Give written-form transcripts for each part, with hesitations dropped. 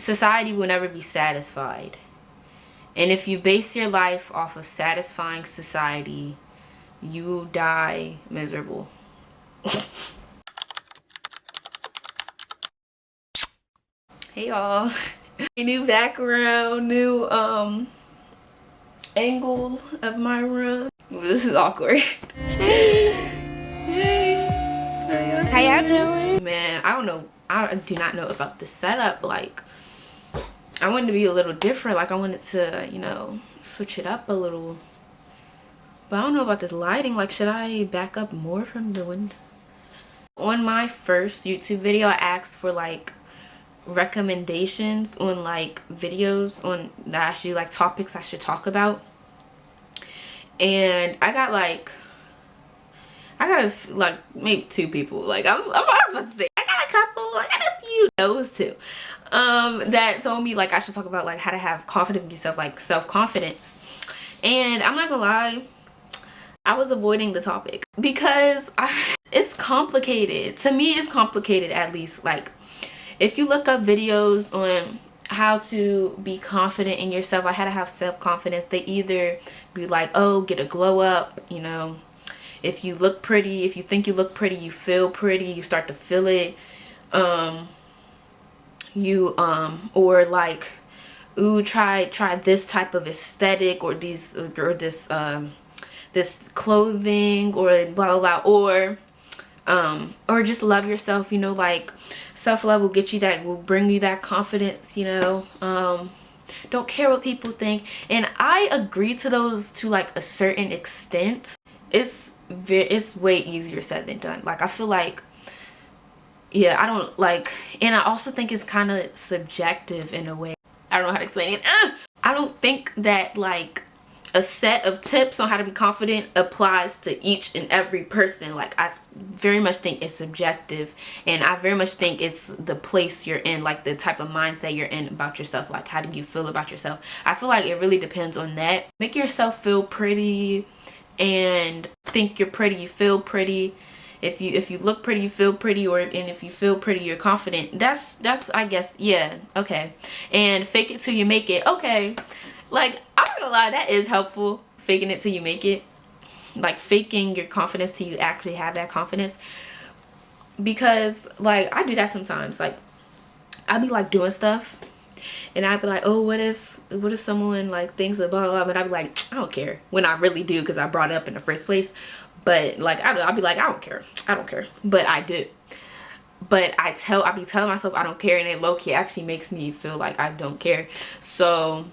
society will never be satisfied. And if you base your life off of satisfying society, you die miserable. Hey y'all. New background, new angle of my room. This is awkward. Hey. How y'all doing? Man, I don't know. I do not know about the setup. Like, I wanted to be a little different. Like, I wanted to, you know, switch it up a little. But I don't know about this lighting. Like, should I back up more from the window? On my first YouTube video, I asked for like recommendations on like videos on that actually like topics I should talk about, and I got like maybe 2 people. Like I was about to say I got a couple, I got a few, those 2 that told me like I should talk about like how to have confidence in yourself, like self-confidence. And I'm not gonna lie, I was avoiding the topic because it's complicated. To me, it's complicated, at least. Like, if you look up videos on how to be confident in yourself, like how to have self-confidence, they either be like, oh, get a glow up, you know, if you look pretty, if you think you look pretty, you feel pretty, you start to feel it, or like, ooh, try this type of aesthetic, or this clothing, or blah blah blah, or just love yourself, you know, like self-love will get you that, will bring you that confidence, you know. Don't care what people think. And I agree to those to like a certain extent. It's way easier said than done. Like, I feel like, yeah, I don't like, and I also think it's kind of subjective in a way. I don't know how to explain it. I don't think that like a set of tips on how to be confident applies to each and every person. Like, I very much think it's subjective, and I very much think it's the place you're in, like the type of mindset you're in about yourself. Like, how do you feel about yourself? I feel like it really depends on that. Make yourself feel pretty and think you're pretty, you feel pretty. If you look pretty, you feel pretty, and if you feel pretty, you're confident. That's I guess, yeah, okay. And fake it till you make it, okay. Like, I'm not gonna lie, that is helpful. Faking it till you make it. Like, faking your confidence till you actually have that confidence. Because, like, I do that sometimes. Like, I'll be, like, doing stuff, and I'd be like, oh, what if someone, like, thinks blah, blah, blah, but I'd be like, I don't care. When I really do, because I brought it up in the first place. But, like, I'll be like, I don't care. But I do. But I be telling myself I don't care, and it low-key actually makes me feel like I don't care. So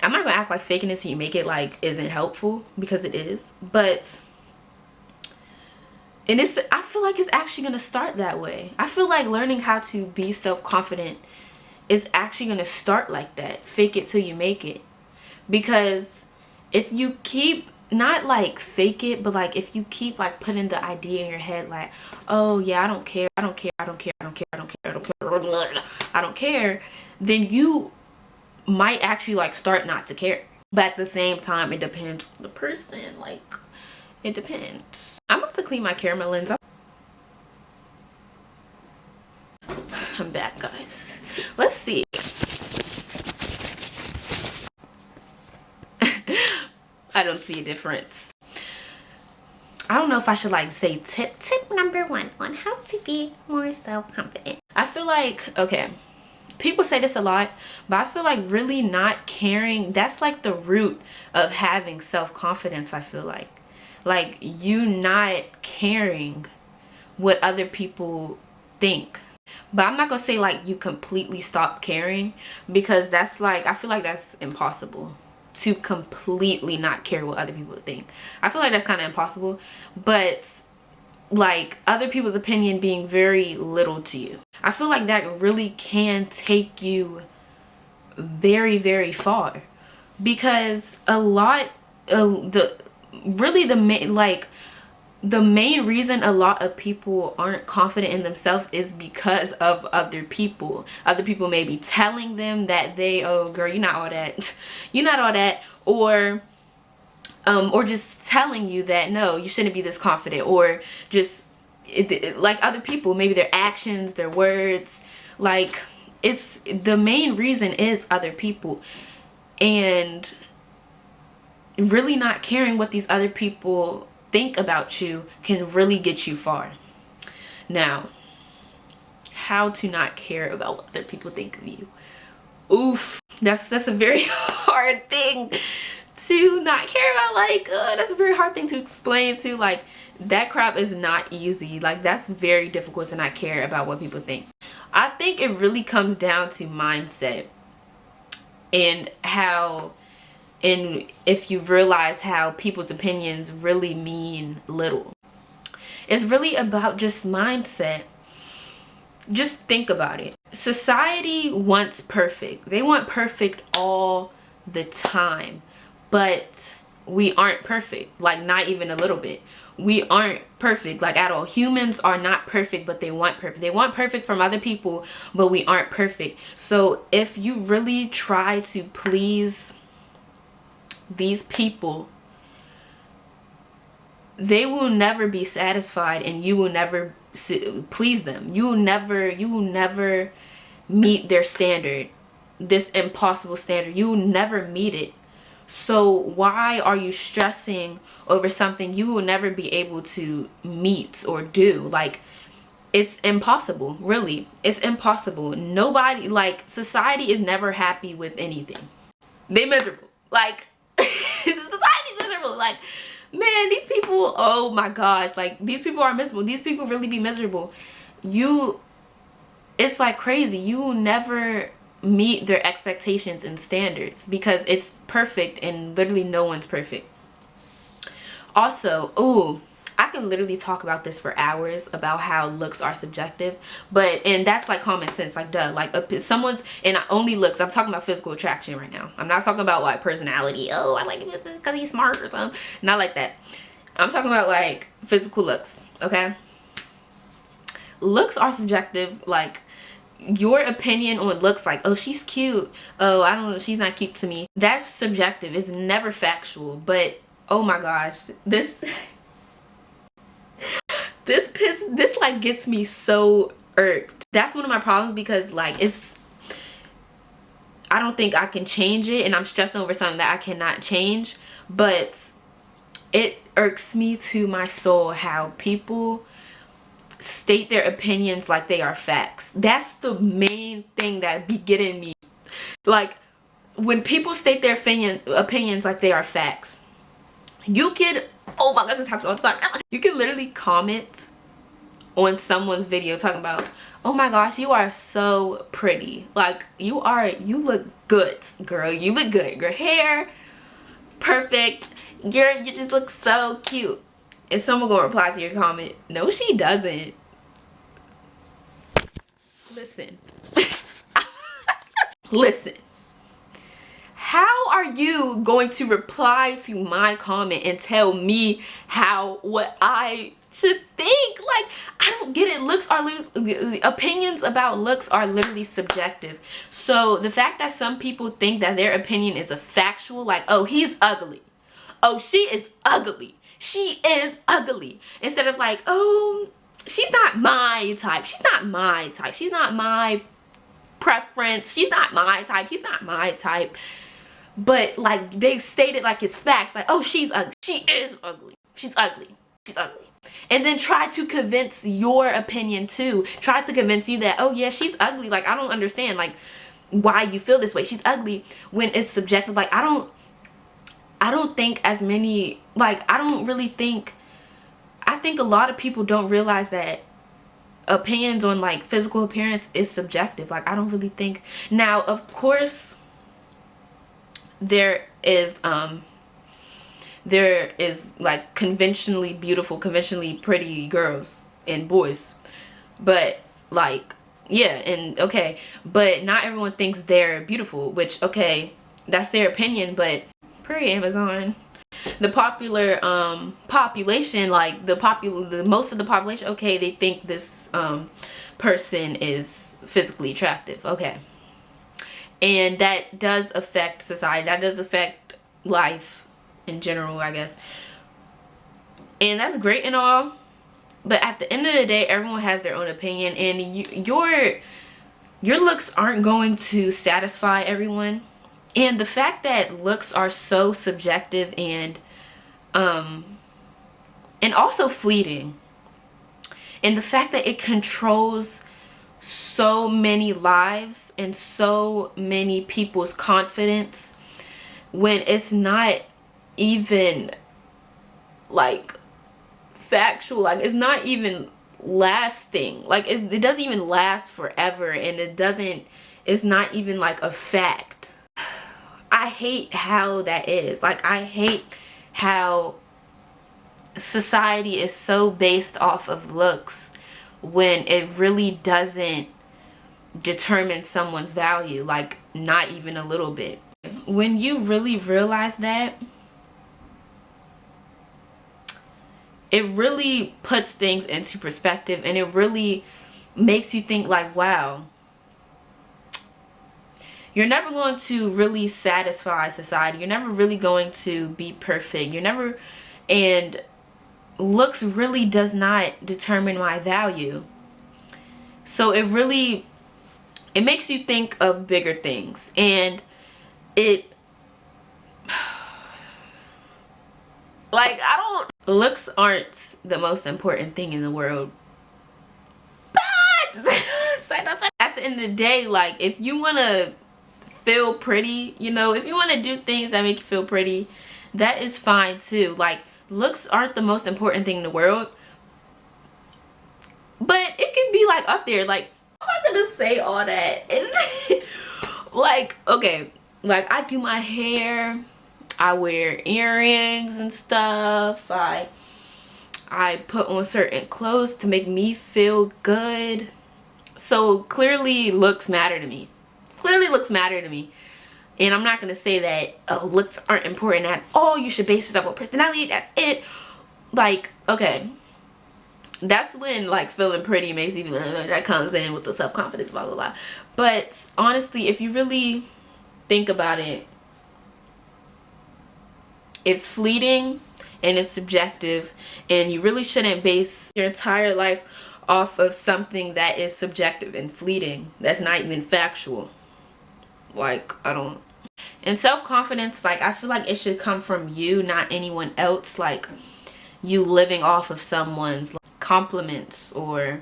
I'm not gonna act like faking it till you make it like isn't helpful, because it is. But I feel like it's actually gonna start that way. I feel like learning how to be self-confident is actually gonna start like that. Fake it till you make it. Because if you keep, not like fake it, but like if you keep like putting the idea in your head like, oh yeah, I don't care, then you might actually like start not to care. But at the same time, it depends on the person. Like, it depends. I'm about to clean my camera lens. I'm back, guys. Let's see. I don't see a difference. I don't know if I should like say tip number 1 on how to be more self-confident. I feel like, okay, people say this a lot, but I feel like really not caring, that's like the root of having self-confidence. I feel like you not caring what other people think. But I'm not gonna say like you completely stop caring, because that's like, I feel like that's impossible to completely not care what other people think. I feel like that's kind of impossible. But like, other people's opinion being very little to you, I feel like that really can take you very, very far. Because a lot of the main reason a lot of people aren't confident in themselves is because of other people. Other people may be telling them that they, oh girl, you're not all that, you're not all that, or just telling you that no, you shouldn't be this confident, or just like other people, maybe their actions, their words, like it's the main reason is other people, and really not caring what these other people think about you can really get you far. Now, how to not care about what other people think of you. Oof, that's a very hard thing to not care about. Like, that's a very hard thing to explain to. Like, that crap is not easy. Like, that's very difficult to not care about what people think. I think it really comes down to mindset, and how, and if you realize how people's opinions really mean little. It's really about just mindset. Just think about it. Society wants perfect. They want perfect all the time. But we aren't perfect. Like, not even a little bit. We aren't perfect, like, at all. Humans are not perfect, but they want perfect. They want perfect from other people, but we aren't perfect. So if you really try to please these people, they will never be satisfied, and you will never please them. You will never meet their standard, this impossible standard. You will never meet it. So why are you stressing over something you will never be able to meet or do? Like, it's impossible. Really, it's impossible. Nobody, like, society is never happy with anything. They miserable. Like, society's miserable. Like, man, these people, oh my gosh, like, these people are miserable. These people really be miserable. It's like crazy. You will never meet their expectations and standards because it's perfect, and literally no one's perfect. Also, I can literally talk about this for hours about how looks are subjective, and that's like common sense. Like, duh, like, someone's, and only looks, I'm talking about physical attraction right now. I'm not talking about like personality. Oh, I like him because he's smart or something. Not like that. I'm talking about like physical looks. Okay, looks are subjective. Like, your opinion on looks, like, oh, she's cute, oh, I don't know, she's not cute to me, that's subjective. It's never factual. But oh my gosh, this like gets me so irked. That's one of my problems, because like, I don't think I can change it, and I'm stressing over something that I cannot change. But it irks me to my soul how people state their opinions like they are facts. That's the main thing that be getting me. Like, when people state their opinions like they are facts, you could, oh my god, this happens all the time. You can literally comment on someone's video talking about, oh my gosh, you are so pretty, like, you look good, girl, you look good, your hair perfect, you just look so cute. And someone gonna reply to your comment, no she doesn't. Listen. Listen, how are you going to reply to my comment and tell me what I should think? Like, I don't get it. Looks are opinions about looks are literally subjective. So the fact that some people think that their opinion is a factual, like, oh, he's ugly, oh, she is ugly, she is ugly, instead of like, oh, she's not my type, she's not my type, she's not my preference, she's not my type, he's not my type. But like, they state it like it's facts, like, oh, she's ugly, she is ugly, she's ugly, she's ugly. And then try to convince your opinion too. Try to convince you that, oh yeah, she's ugly. Like, I don't understand like why you feel this way. She's ugly, when it's subjective. Like, I don't think as many, like, I think a lot of people don't realize that opinions on like physical appearance is subjective. Like, I don't really think, now of course there is like conventionally beautiful, conventionally pretty girls and boys, but like, yeah, and okay, but not everyone thinks they're beautiful, which, okay, that's their opinion. But pretty Amazon, the popular population, like the most of the population, okay, they think this person is physically attractive, okay, and that does affect society, that does affect life in general, I guess, and that's great and all. But at the end of the day, everyone has their own opinion, and your looks aren't going to satisfy everyone. And the fact that looks are so subjective and also fleeting, and the fact that it controls so many lives and so many people's confidence, when it's not even like factual, like it's not even lasting, like it doesn't even last forever, and it's not even like a fact. I hate how that is. Like, I hate how society is so based off of looks when it really doesn't determine someone's value, like not even a little bit. When you really realize that, it really puts things into perspective, and it really makes you think like, wow, you're never going to really satisfy society. You're never really going to be perfect. And looks really does not determine my value. So it makes you think of bigger things, and looks aren't the most important thing in the world. But at the end of the day, like, if you want to feel pretty, if you want to do things that make you feel pretty, that is fine too. Like, looks aren't the most important thing in the world, but it can be like up there. Like, I'm not gonna say all that. Like, okay, like, I do my hair, I wear earrings and stuff, I put on certain clothes to make me feel good. So clearly looks matter to me. And I'm not gonna say that, oh, looks aren't important at all, you should base yourself on personality, that's it. Like, okay, that's when like feeling pretty makes you, that comes in with the self-confidence, blah blah blah. But honestly, if you really think about it, it's fleeting and it's subjective, and you really shouldn't base your entire life off of something that is subjective and fleeting, that's not even factual. Like, I don't. And self-confidence, like, I feel like it should come from you, not anyone else. Like, you living off of someone's compliments or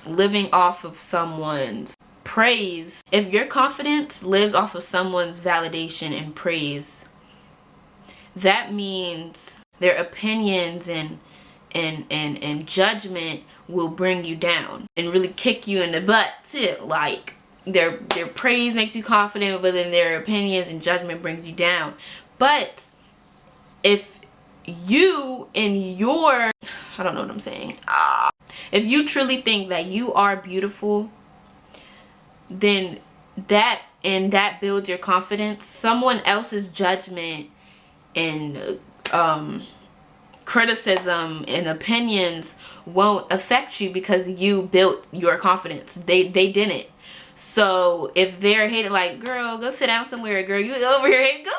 living off of someone's praise. If your confidence lives off of someone's validation and praise, that means their opinions and judgment will bring you down and really kick you in the butt too. Like, their praise makes you confident, but then their opinions and judgment brings you down. But if you in your, I don't know what I'm saying, if you truly think that you are beautiful, then that builds your confidence. Someone else's judgment and criticism and opinions won't affect you, because you built your confidence. They didn't. So if they're hating, like, girl, go sit down somewhere, girl, you over here hating, girl,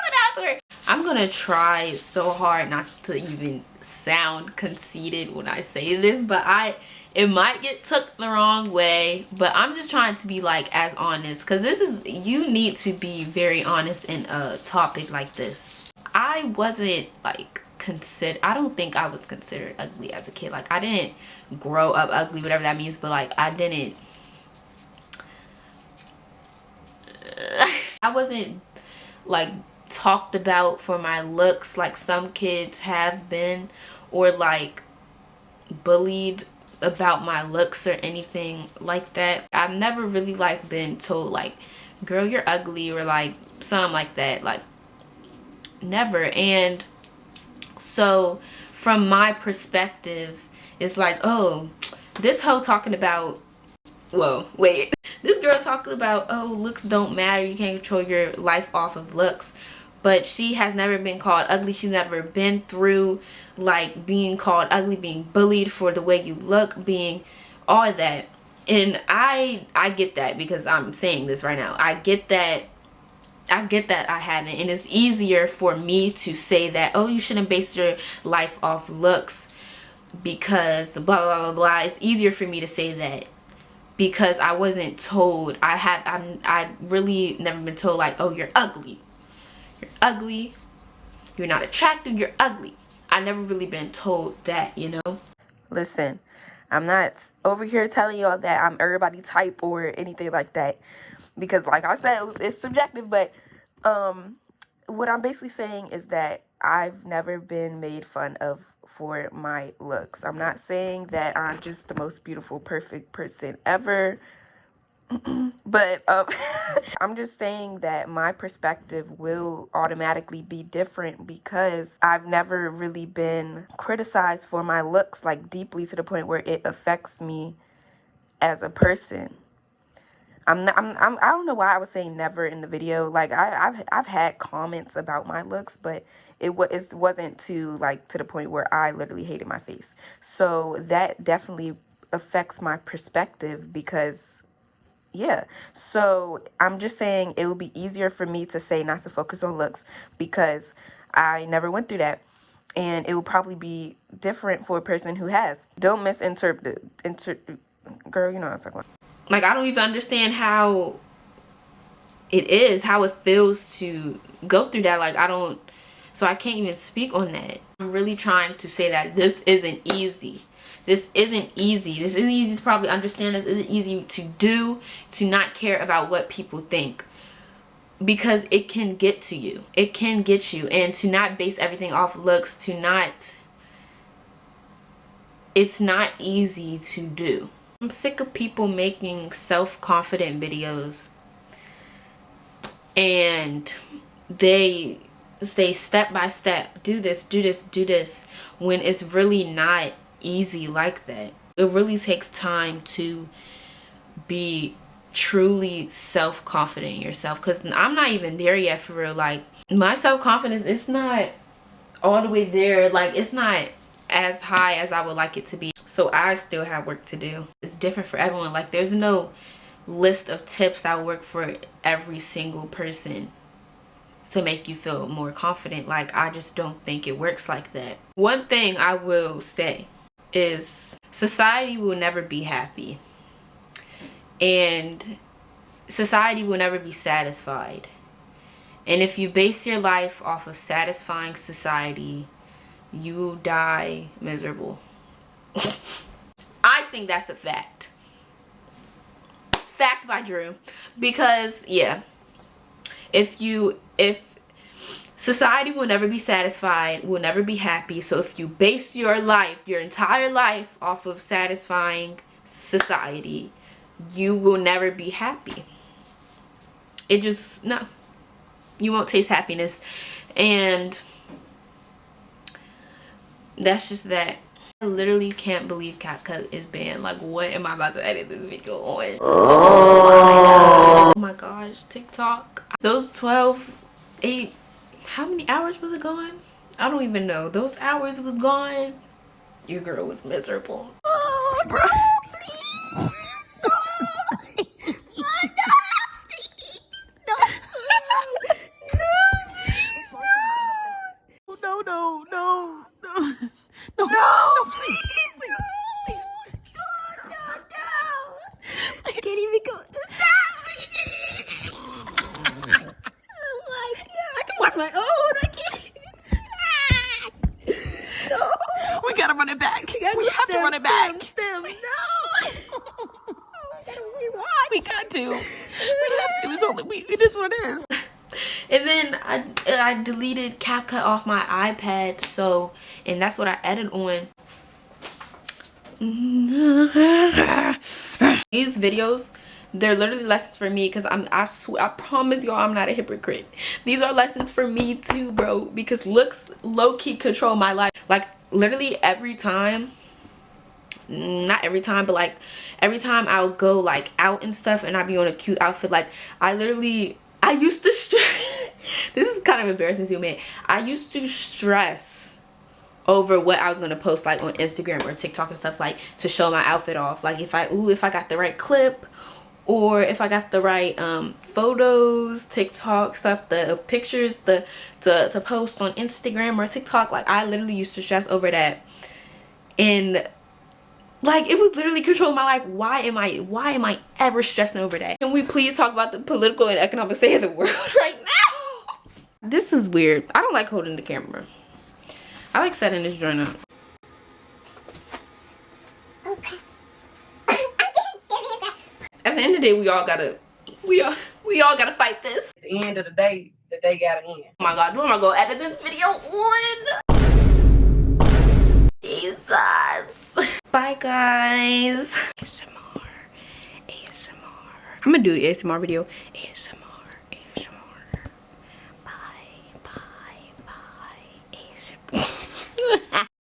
sit down somewhere. I'm gonna try so hard not to even sound conceited when I say this, but it might get took the wrong way, but I'm just trying to be like as honest, because you need to be very honest in a topic like this. I wasn't like I don't think I was considered ugly as a kid. Like, I didn't grow up ugly, whatever that means, but like I wasn't like talked about for my looks like some kids have been, or like bullied about my looks or anything like that. I've never really like been told like, girl, you're ugly, or like something like that. Like, never. And so from my perspective, it's like, oh, this hoe talking about, whoa, wait, this girl talking about, oh, looks don't matter, you can't control your life off of looks. But she has never been called ugly. She's never been through like being called ugly, being bullied for the way you look, being all that. And I get that, because I'm saying this right now. I get that I haven't, and it's easier for me to say that, oh, you shouldn't base your life off looks because blah blah blah blah. It's easier for me to say that because I wasn't told. I really never been told like, oh, you're ugly, you're not attractive, you're ugly. I never really been told that, you know. Listen, I'm not over here telling y'all that I'm everybody type or anything like that, because like I said, it's subjective. But what I'm basically saying is that I've never been made fun of for my looks. I'm not saying that I'm just the most beautiful, perfect person ever. But I'm just saying that my perspective will automatically be different because I've never really been criticized for my looks like deeply to the point where it affects me as a person. I don't know why I was saying never in the video. Like I've had comments about my looks, but it wasn't to the point where I literally hated my face. So that definitely affects my perspective because yeah. So I'm just saying it would be easier for me to say not to focus on looks because I never went through that. And it will probably be different for a person who has. Don't misinterpret. Girl, you know what I'm talking about. Like, I don't even understand how it feels to go through that. Like, so I can't even speak on that. I'm really trying to say that this isn't easy. This isn't easy. This isn't easy to probably understand. This isn't easy to do, to not care about what people think. Because it can get to you. It can get you. And to not base everything off looks, it's not easy to do. I'm sick of people making self-confident videos and they say step by step, do this, do this, do this, when it's really not easy like that. It really takes time to be truly self-confident in yourself, because I'm not even there yet for real. Like, my self-confidence, it's not all the way there. Like, it's not as high as I would like it to be. So I still have work to do. It's different for everyone. Like, there's no list of tips that work for every single person to make you feel more confident. Like, I just don't think it works like that. One thing I will say is society will never be happy. And society will never be satisfied. And if you base your life off of satisfying society, you will die miserable. I think that's a fact. Fact by Drew. Because yeah, if society will never be satisfied, will never be happy. So if you base your life, your entire life, off of satisfying society, you will never be happy. It just, no, you won't taste happiness. And that's just that. I literally can't believe CapCut is banned. Like, what am I about to edit this video on? Oh my gosh, TikTok. Those 8, how many hours was it gone? I don't even know. Those hours was gone. Your girl was miserable. Oh, bro. We gotta run it back. We have to run it back. No. We got to. We have to. It's only it is what it is. And then I deleted CapCut off my iPad, so, and that's what I edit on. These videos, they're literally lessons for me, because I promise y'all I'm not a hypocrite. These are lessons for me too, bro, because looks low-key control my life. Like, literally every time, not every time, but like every time I'll go like out and stuff and I'll be on a cute outfit, like I used to this is kind of embarrassing to admit, I used to stress over what I was going to post like on Instagram or TikTok and stuff, like to show my outfit off, like if I got the right clip, or if I got the right photos, TikTok stuff, the pictures to post on Instagram or TikTok. Like, I literally used to stress over that. And Like, it was literally controlling my life. Why am I ever stressing over that? Can we please talk about the political and economic state of the world right now? This is weird. I don't like holding the camera. I like setting this joint up. At the end of the day, we all gotta fight this. At the end of the day gotta end. Oh my god, when am I gonna edit this video on? Jesus. Bye guys. ASMR. I'm gonna do an ASMR video.